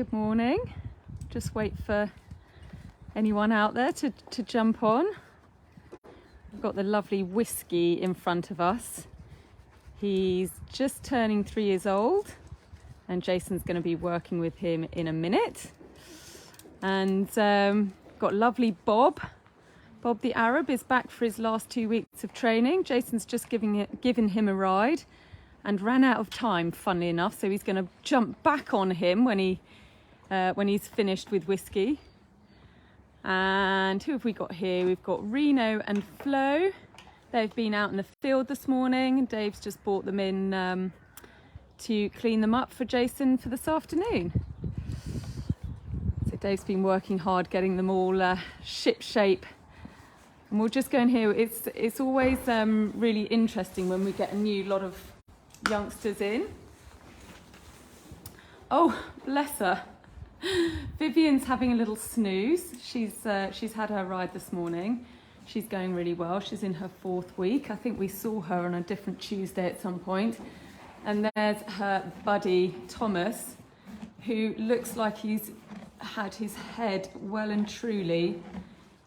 good morning. Just wait for anyone out there to jump on. We've got the lovely Whiskey in front of us. He's just turning 3 years old and Jason's going to be working with him in a minute. And got lovely Bob. Bob the Arab is back for his last 2 weeks of training. Jason's just given him a ride and ran out of time, funnily enough, so he's going to jump back on him when he's finished with Whiskey. And who have we got here? We've got Reno and Flo. They've been out in the field this morning. Dave's just brought them in to clean them up for Jason for this afternoon. So Dave's been working hard getting them all ship shape. And we'll just go in here. It's always really interesting when we get a new lot of youngsters in. Oh, bless her. Vivian's having a little snooze. She's had her ride this morning. She's going really well. She's in her 4th week. I think we saw her on a different Tuesday at some point. And there's her buddy Thomas, who looks like he's had his head well and truly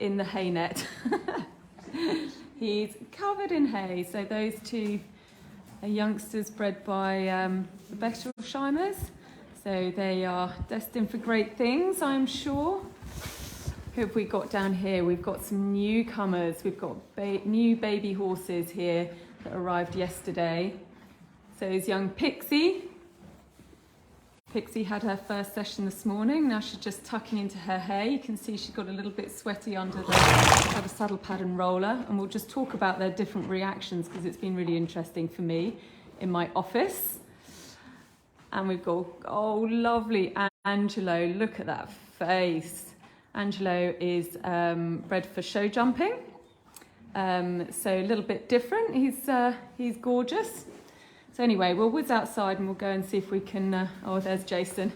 in the hay net. He's covered in hay. So those two are youngsters bred by the Bechtelsheimers. So they are destined for great things, I'm sure. Who have we got down here? We've got some newcomers. We've got new baby horses here that arrived yesterday. So is young Pixie. Pixie had her first session this morning. Now she's just tucking into her hay. You can see she got a little bit sweaty under the saddle pad and roller. And we'll just talk about their different reactions because it's been really interesting for me in my office. And we've got, oh, lovely Angelo. Look at that face. Angelo is bred for show jumping. So a little bit different. He's gorgeous. So anyway, we'll whiz outside and we'll go and see if we can... oh, there's Jason.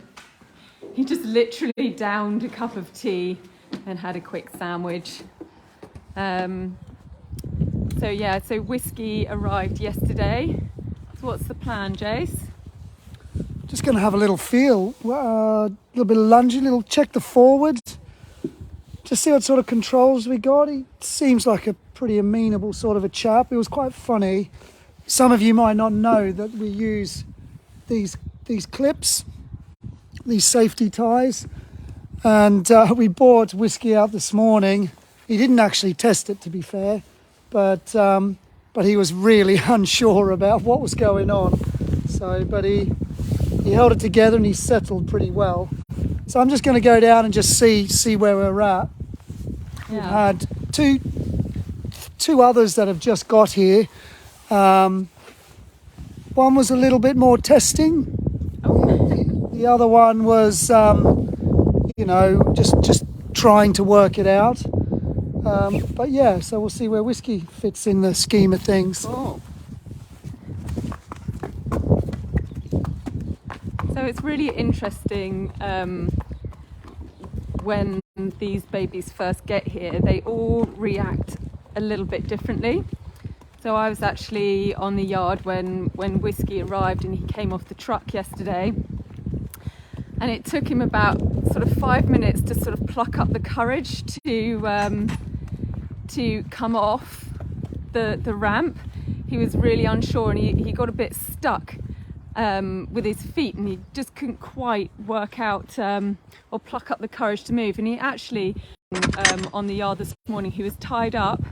He just literally downed a cup of tea and had a quick sandwich. So Whiskey arrived yesterday. So what's the plan, Jace? Just going to have a little feel, a little bit of lunging, little check the forwards, just see what sort of controls we got. He seems like a pretty amenable sort of a chap. It was quite funny. Some of you might not know that we use these clips, these safety ties, and we bought Whiskey out this morning. He didn't actually test it, to be fair, but he was really unsure about what was going on. So, but he held it together and he settled pretty well. So I'm just going to go down and just see where we're at. Yeah. We've had two others that have just got here. One was a little bit more testing. The other one was, just trying to work it out. But yeah, so we'll see where Whiskey fits in the scheme of things. Cool. So it's really interesting when these babies first get here, they all react a little bit differently. So I was actually on the yard when Whiskey arrived and he came off the truck yesterday. And it took him about sort of 5 minutes to sort of pluck up the courage to come off the ramp. He was really unsure and he got a bit stuck with his feet and he just couldn't quite work out or pluck up the courage to move. And he actually, on the yard this morning, he was tied up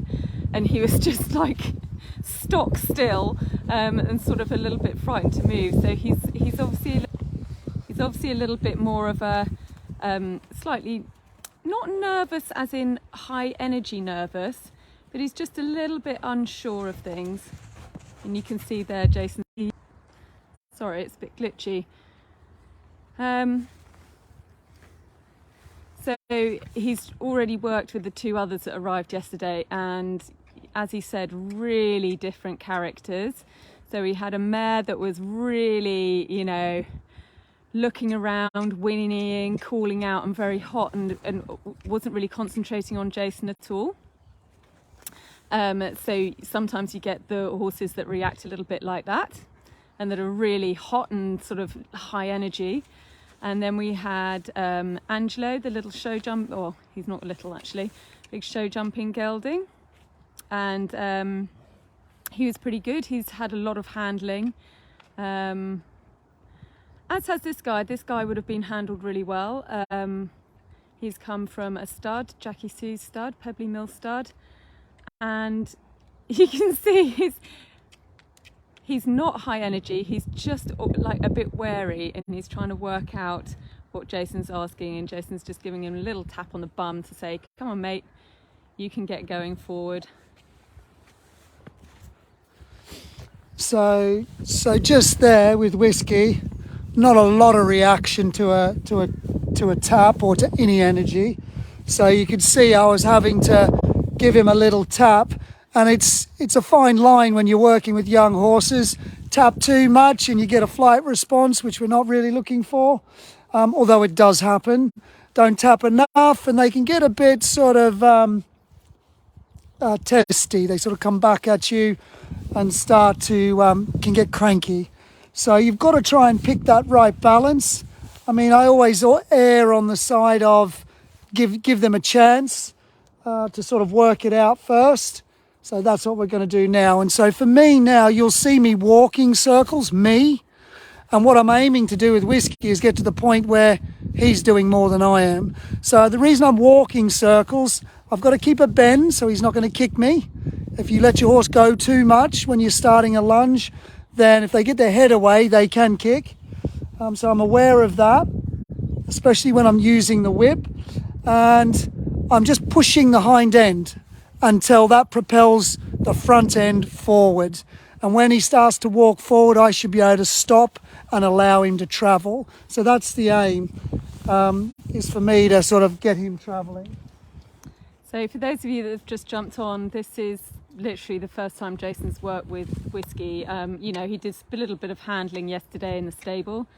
and he was just like stock still and sort of a little bit frightened to move. So he's obviously a little bit more of a slightly not nervous as in high energy nervous, but he's just a little bit unsure of things. And you can see there, Jason. Sorry, it's a bit glitchy. So he's already worked with the 2 others that arrived yesterday, and as he said, really different characters. So he had a mare that was really, looking around, whinnying, calling out and very hot and wasn't really concentrating on Jason at all. So sometimes you get the horses that react a little bit like that and that are really hot and sort of high energy. And then we had Angelo, the little show jump, or he's not little actually, big show jumping gelding. And he was pretty good. He's had a lot of handling. As has this guy. This guy would have been handled really well. He's come from a stud, Jackie Sue's stud, Pebbly Mill stud. And you can see he's not high energy. He's just like a bit wary, and he's trying to work out what Jason's asking. And Jason's just giving him a little tap on the bum to say, come on, mate, you can get going forward. So just there with Whiskey, not a lot of reaction to a tap or to any energy. So you could see I was having to give him a little tap, and it's a fine line when you're working with young horses. Tap too much and you get a flight response, which we're not really looking for, although it does happen. Don't tap enough and they can get a bit sort of testy. They sort of come back at you and start to can get cranky. So you've got to try and pick that right balance. I mean, I always err on the side of give them a chance to sort of work it out first. So that's what we're going to do now. And so for me now, you'll see me walking circles, me. And what I'm aiming to do with Whiskey is get to the point where he's doing more than I am. So the reason I'm walking circles, I've got to keep a bend so he's not going to kick me. If you let your horse go too much when you're starting a lunge, then if they get their head away, they can kick. So I'm aware of that, especially when I'm using the whip. And I'm just pushing the hind end until that propels the front end forward. And when he starts to walk forward, I should be able to stop and allow him to travel. So that's the aim, is for me to sort of get him travelling. So for those of you that have just jumped on, this is literally the first time Jason's worked with Whiskey. You know, he did a little bit of handling yesterday in the stable.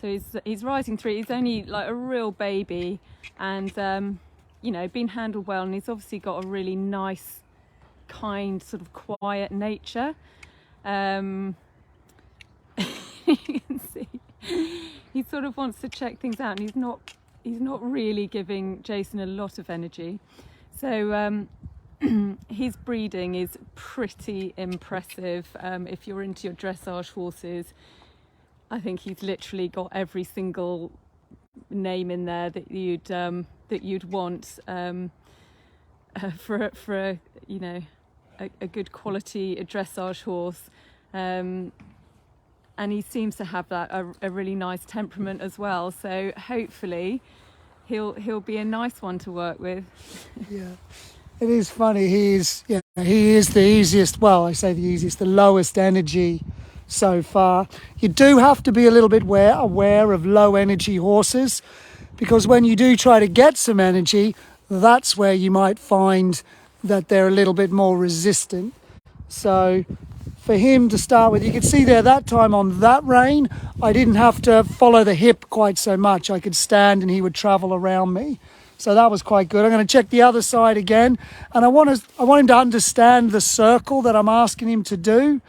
So he's rising through. He's only like a real baby, and you know, been handled well, and he's obviously got a really nice, kind, sort of quiet nature. You can see he sort of wants to check things out, and he's not really giving Jason a lot of energy. So his breeding is pretty impressive. If you're into your dressage horses, I think he's literally got every single name in there that you'd want for a, you know, a good quality dressage horse. And he seems to have that a really nice temperament as well. So hopefully he'll be a nice one to work with. Yeah, it is funny. He is the easiest. Well, I say the easiest, the lowest energy so far. You do have to be a little bit aware of low energy horses, because when you do try to get some energy, that's where you might find that they're a little bit more resistant. So for him to start with, you can see there that time on that rein, I didn't have to follow the hip quite so much. I could stand and he would travel around me. So that was quite good. I'm going to check the other side again. And I want him to understand the circle that I'm asking him to do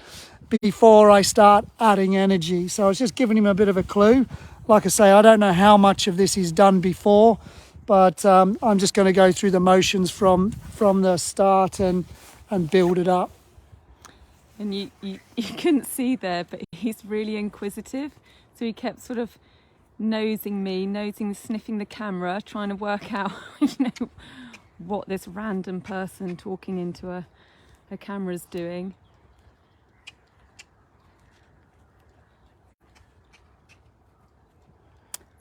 before I start adding energy. So I was just giving him a bit of a clue. Like I say, I don't know how much of this he's done before, but I'm just going to go through the motions from the start and build it up. And you couldn't see there, but he's really inquisitive. So he kept sort of sniffing the camera, trying to work out, you know, what this random person talking into a camera's doing.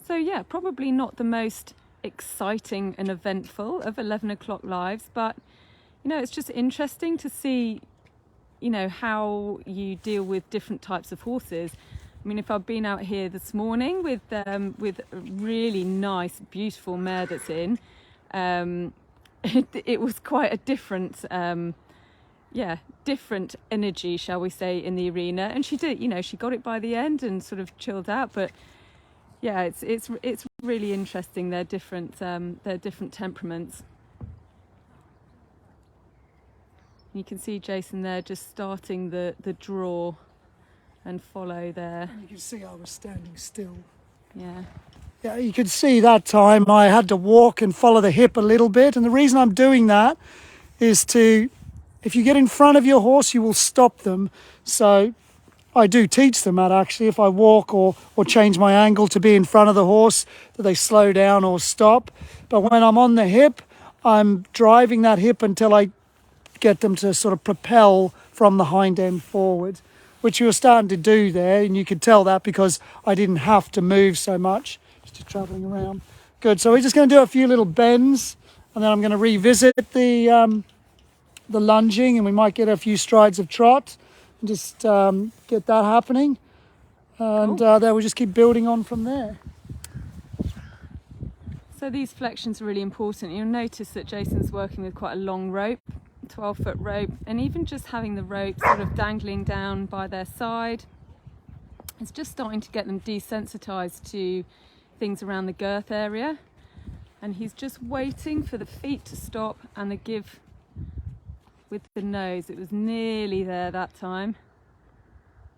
So yeah, probably not the most exciting and eventful of 11 o'clock lives, but you know, it's just interesting to see, you know, how you deal with different types of horses. I mean, if I'd been out here this morning with a really nice, beautiful mare that's in, it was quite a different, different energy, shall we say, in the arena. And she did, you know, she got it by the end and sort of chilled out. But yeah, it's really interesting. They're different temperaments. You can see Jason there just starting the draw and follow there. And you can see I was standing still. Yeah. Yeah, you could see that time I had to walk and follow the hip a little bit. And the reason I'm doing that is if you get in front of your horse, you will stop them. So I do teach them that actually. If I walk or change my angle to be in front of the horse, that they slow down or stop. But when I'm on the hip, I'm driving that hip until I get them to sort of propel from the hind end forward, which you were starting to do there. And you could tell that because I didn't have to move so much, just traveling around. Good. So we're just going to do a few little bends, and then I'm going to revisit the lunging, and we might get a few strides of trot and just get that happening. And then we'll just keep building on from there. So these flexions are really important. You'll notice that Jason's working with quite a long rope, 12-foot rope, and even just having the rope sort of dangling down by their side, it's just starting to get them desensitized to things around the girth area. And he's just waiting for the feet to stop and the give with the nose. It was nearly there that time.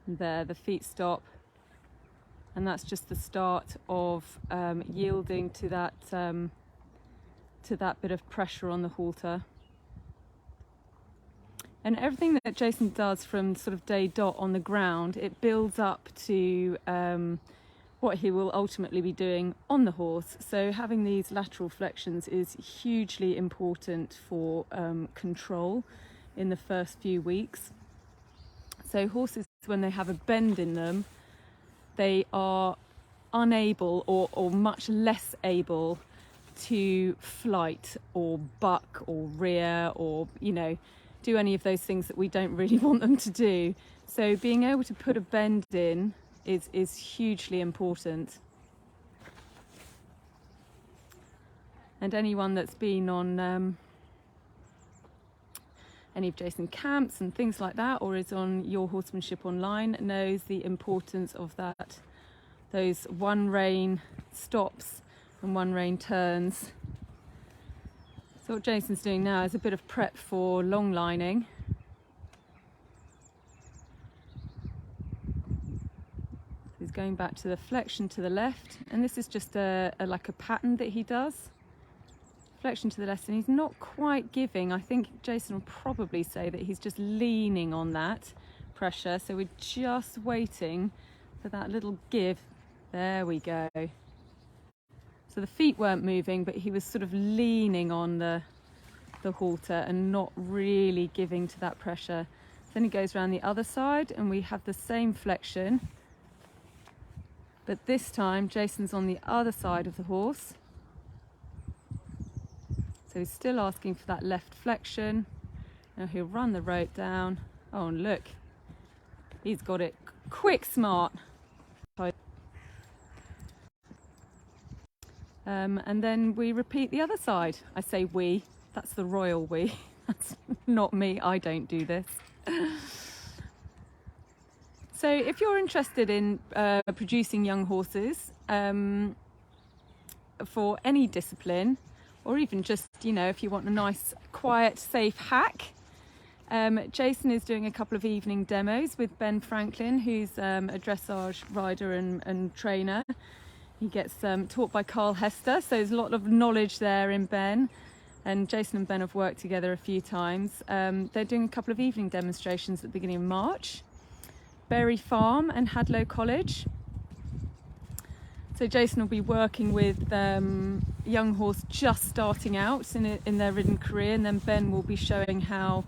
And there, the feet stop. And that's just the start of yielding to that bit of pressure on the halter. And everything that Jason does from sort of day dot on the ground, it builds up to what he will ultimately be doing on the horse. So having these lateral flexions is hugely important for control in the first few weeks. So horses, when they have a bend in them, they are unable or much less able to flight or buck or rear or, do any of those things that we don't really want them to do. So being able to put a bend in is hugely important. And anyone that's been on any of Jason's camps and things like that, or is on Your Horsemanship online, knows the importance of that. Those one rein stops and one rein turns. So what Jason's doing now is a bit of prep for long lining. He's going back to the flexion to the left, and this is just like a pattern that he does. Flexion to the left, and he's not quite giving. I think Jason will probably say that he's just leaning on that pressure. So we're just waiting for that little give. There we go. So the feet weren't moving, but he was sort of leaning on the halter and not really giving to that pressure. Then he goes around the other side, and we have the same flexion. But this time, Jason's on the other side of the horse. So he's still asking for that left flexion. Now he'll run the rope down. Oh, and look, he's got it quick, smart. And then we repeat the other side. I say we, that's the royal we. That's not me, I don't do this. So if you're interested in producing young horses for any discipline, or even just, if you want a nice, quiet, safe hack, Jason is doing a couple of evening demos with Ben Franklin, who's a dressage rider and trainer. He gets taught by Carl Hester, so there's a lot of knowledge there in Ben. And Jason and Ben have worked together a few times. They're doing a couple of evening demonstrations at the beginning of March. Berry Farm and Hadlow College. So Jason will be working with young horse just starting out in their ridden career, and then Ben will be showing how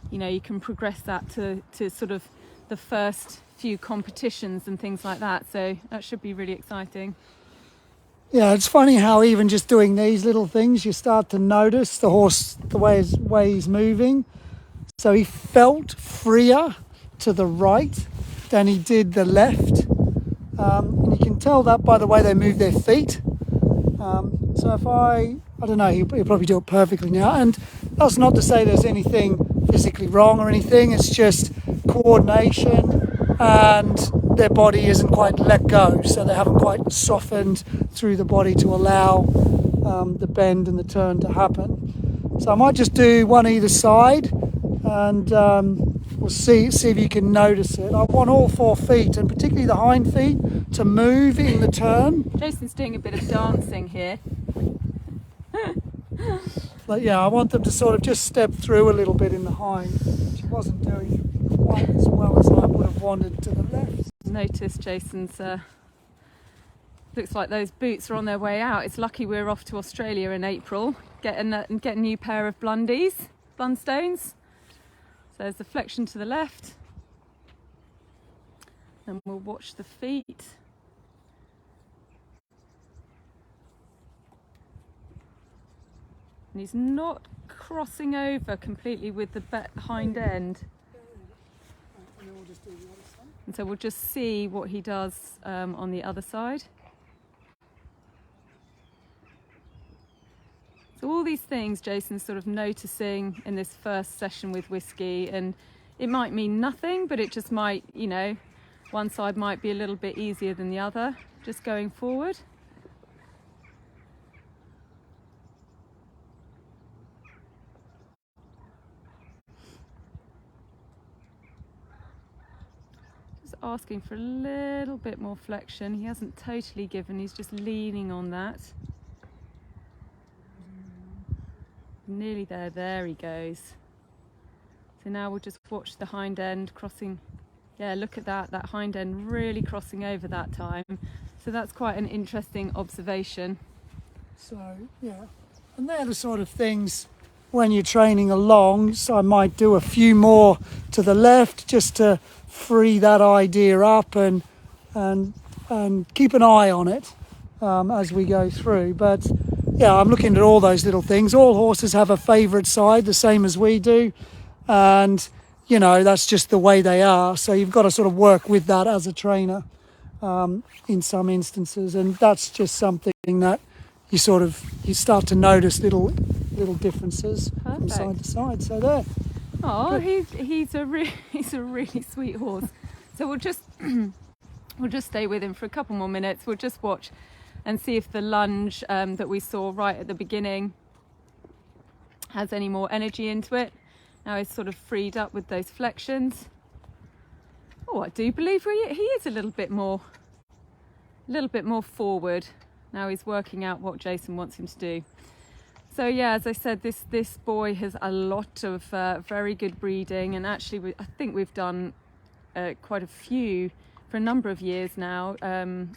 you can progress that to sort of the first few competitions and things like that. So that should be really exciting. Yeah, it's funny how even just doing these little things, you start to notice the horse, the way he's moving. So he felt freer to the right than he did the left. And you can tell that by the way they move their feet. So if I don't know, he'll probably do it perfectly now. And that's not to say there's anything physically wrong or anything. It's just coordination, and their body isn't quite let go. So they haven't quite softened through the body to allow the bend and the turn to happen. So I might just do one either side, and We'll see if you can notice it. I want all 4 feet, and particularly the hind feet, to move in the turn. Jason's doing a bit of dancing here. But yeah, I want them to sort of just step through a little bit in the hind, which he wasn't doing quite as well as I would have wanted to the left. Notice Jason's, looks like those boots are on their way out. It's lucky we're off to Australia in April, get a new pair of Blundstones. So there's the flexion to the left. And we'll watch the feet. And he's not crossing over completely with the hind end. And so we'll just see what he does on the other side. So all these things Jason's sort of noticing in this first session with Whiskey, and it might mean nothing, but it just might, you know, one side might be a little bit easier than the other, just going forward. Just asking for a little bit more flexion. He hasn't totally given, he's just leaning on that. Nearly there he goes. So now we'll just watch the hind end crossing. Yeah, look at that hind end really crossing over that time. So that's quite an interesting observation. So yeah, and they're the sort of things when you're training along, so I might do a few more to the left just to free that idea up and keep an eye on it as we go through. But yeah, I'm looking at all those little things. All horses have a favourite side, the same as we do. And, you know, that's just the way they are. So you've got to sort of work with that as a trainer in some instances. And that's just something that you start to notice little differences from side to side. So there. Oh, he's a really sweet horse. So we'll just stay with him for a couple more minutes. We'll just watch and see if the lunge that we saw right at the beginning has any more energy into it. Now he's sort of freed up with those flexions. Oh, I do believe he is a little bit more forward. Now he's working out what Jason wants him to do. So yeah, as I said, this boy has a lot of very good breeding, and actually I think we've done quite a few for a number of years now.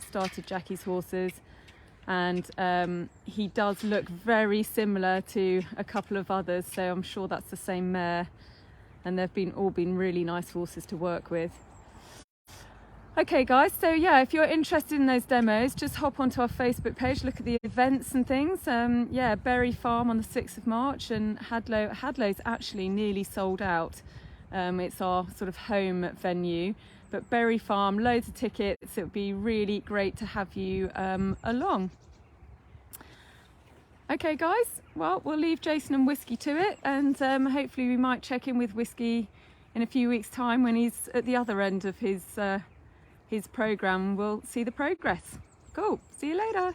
Started Jackie's horses. And he does look very similar to a couple of others, so I'm sure that's the same mare, and they've all been really nice horses to work with. Okay guys, so yeah, if you're interested in those demos, just hop onto our Facebook page, look at the events and things. Yeah, Berry Farm on the 6th of March, and Hadlow's actually nearly sold out. It's our sort of home venue. But Berry Farm, loads of tickets. It would be really great to have you along. Okay guys, well, we'll leave Jason and Whiskey to it, and hopefully we might check in with Whiskey in a few weeks' time when he's at the other end of his programme. We'll see the progress. Cool, see you later.